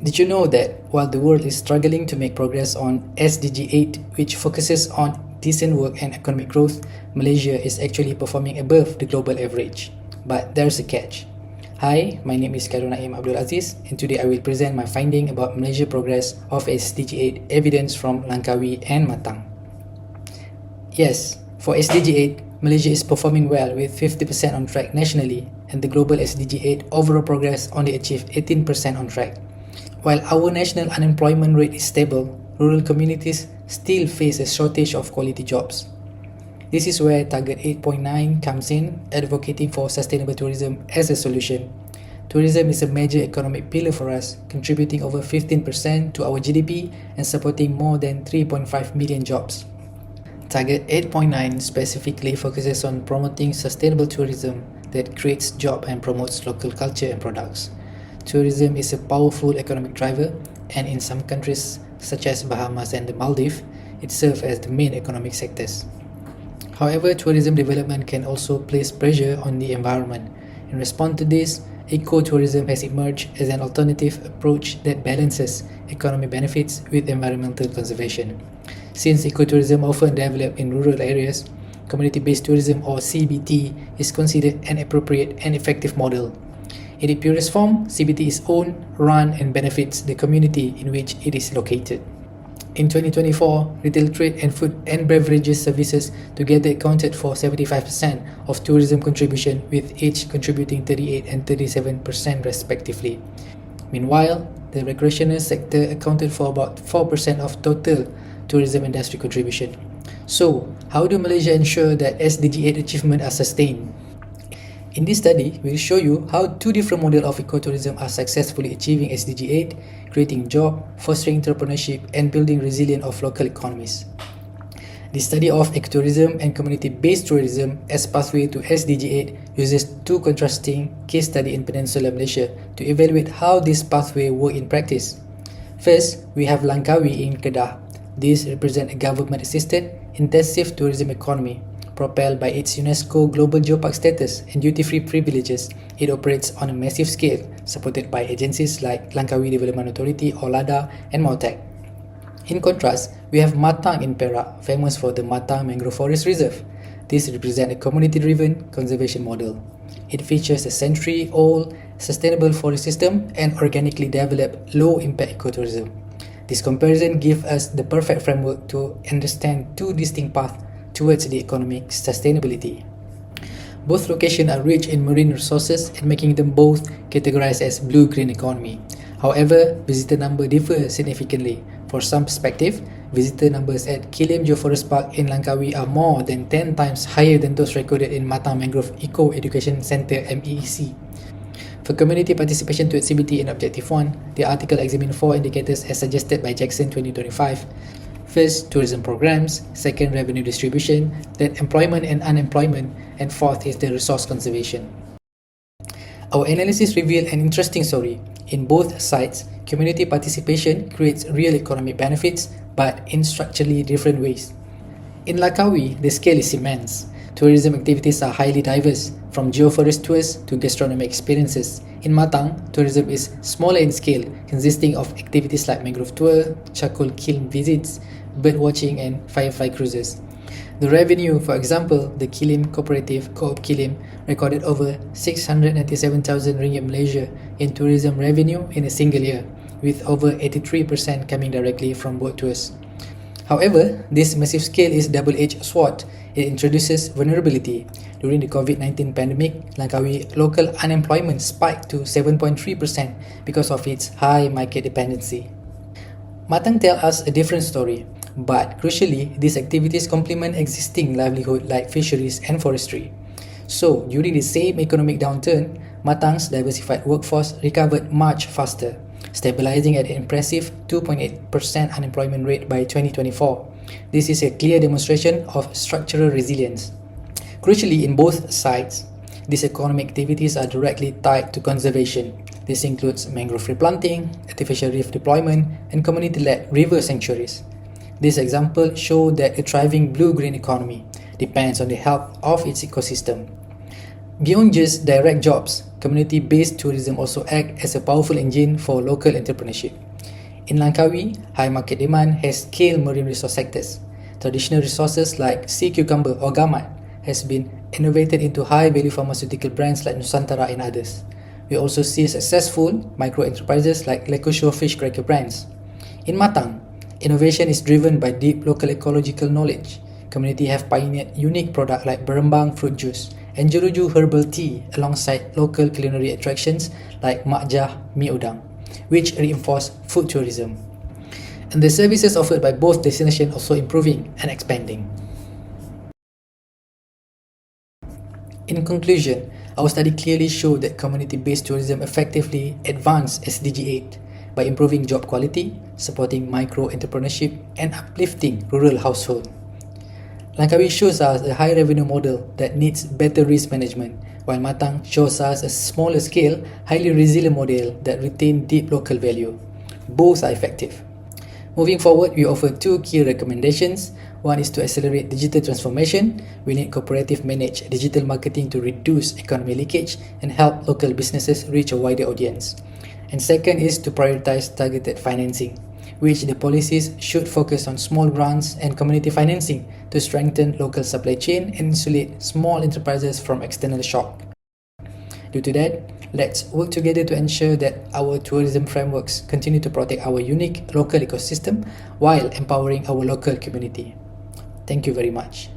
Did you know that while the world is struggling to make progress on SDG 8, which focuses on decent work and economic growth, Malaysia is actually performing above the global average. But there's a catch. Hi, my name is K038 and today I will present my finding about Malaysia progress of SDG 8 evidence from LANGKAWI and MATANG. Yes, for SDG 8, Malaysia is performing well with 50% on track nationally, and the global SDG 8 overall progress only achieved 18% on track. While our national unemployment rate is stable, rural communities still face a shortage of quality jobs. This is where Target 8.9 comes in, advocating for sustainable tourism as a solution. Tourism is a major economic pillar for us, contributing over 15% to our GDP and supporting more than 3.5 million jobs. Target 8.9 specifically focuses on promoting sustainable tourism that creates jobs and promotes local culture and products. Tourism is a powerful economic driver, and in some countries such as Bahamas and the Maldives, it serves as the main economic sectors. However, tourism development can also place pressure on the environment. In response to this, ecotourism has emerged as an alternative approach that balances economic benefits with environmental conservation. Since ecotourism often develops in rural areas, community-based tourism or CBT is considered an appropriate and effective model. In its purest form, CBT is owned, run and benefits the community in which it is located. In 2024, retail trade and food and beverages services together accounted for 75% of tourism contribution, with each contributing 38 and 37% respectively. Meanwhile, the recreational sector accounted for about 4% of total tourism industry contribution. So, how do Malaysia ensure that SDG 8 achievements are sustained? In this study, we will show you how two different models of ecotourism are successfully achieving SDG 8, creating jobs, fostering entrepreneurship, and building resilience of local economies. The study of ecotourism and community-based tourism as pathway to SDG 8 uses two contrasting case studies in Peninsular Malaysia to evaluate how this pathway work in practice. First, we have LANGKAWI in Kedah. This represents a government-assisted, intensive tourism economy. Propelled by its UNESCO Global Geopark status and duty-free privileges, it operates on a massive scale, supported by agencies like Langkawi Development Authority or LADA and MATANG. In contrast, we have MATANG in Perak, famous for the MATANG Mangrove Forest Reserve. This represents a community-driven conservation model. It features a century-old sustainable forest system and organically developed low-impact ecotourism. This comparison gives us the perfect framework to understand two distinct paths towards the economic sustainability. Both locations are rich in marine resources and making them both categorized as blue-green economy. However, visitor numbers differ significantly. For some perspective, visitor numbers at Kilim Geoforest Park in Langkawi are more than 10 times higher than those recorded in Matang Mangrove Eco Education Centre MEEC. For community participation to CBT in Objective 1, the article examined 4 indicators as suggested by Jackson 2025. First, tourism programs. Second, revenue distribution. Then, employment and unemployment. And fourth is the resource conservation. Our analysis revealed an interesting story. In both sides, community participation creates real economic benefits, but in structurally different ways. In Langkawi, the scale is immense. Tourism activities are highly diverse, from geoforest tours to gastronomic experiences. In Matang, tourism is smaller in scale, consisting of activities like mangrove tour, charcoal kiln visits, bird watching and firefly cruises. The revenue, for example, the Kilim Cooperative Co-op Kilim recorded over 697,000 ringgit Malaysia in tourism revenue in a single year, with over 83% coming directly from boat tours. However, this massive scale is a double-edged sword. It introduces vulnerability. During the COVID-19 pandemic, Langkawi local unemployment spiked to 7.3% because of its high market dependency. Matang tells us a different story, but crucially, these activities complement existing livelihood like fisheries and forestry. So, during the same economic downturn, Matang's diversified workforce recovered much faster, stabilizing at an impressive 2.8% unemployment rate by 2024. This is a clear demonstration of structural resilience. Crucially, in both sides, these economic activities are directly tied to conservation. This includes mangrove replanting, artificial reef deployment, and community-led river sanctuaries. These examples show that a thriving blue-green economy depends on the health of its ecosystem. Beyond just direct jobs, community-based tourism also acts as a powerful engine for local entrepreneurship. In Langkawi, high market demand has scaled marine resource sectors. Traditional resources like sea cucumber or gamat has been innovated into high-value pharmaceutical brands like Nusantara and others. We also see successful micro-enterprises like Lekusho fish cracker brands. In Matang, innovation is driven by deep local ecological knowledge. Community have pioneered unique products like Berembang fruit juice and Jeruju herbal tea alongside local culinary attractions like Makjah mi udang, which reinforce food tourism. And the services offered by both destinations also improving and expanding. In conclusion, our study clearly showed that community-based tourism effectively advanced SDG 8 by improving job quality, supporting micro-entrepreneurship, and uplifting rural households. Langkawi shows us a high revenue model that needs better risk management, while Matang shows us a smaller scale, highly resilient model that retains deep local value. Both are effective. Moving forward, we offer two key recommendations. One is to accelerate digital transformation. We need cooperative managed digital marketing to reduce economy leakage and help local businesses reach a wider audience. And second is to prioritize targeted financing, which the policies should focus on small grants and community financing to strengthen local supply chain and insulate small enterprises from external shock. Due to that, let's work together to ensure that our tourism frameworks continue to protect our unique local ecosystem while empowering our local community. Thank you very much.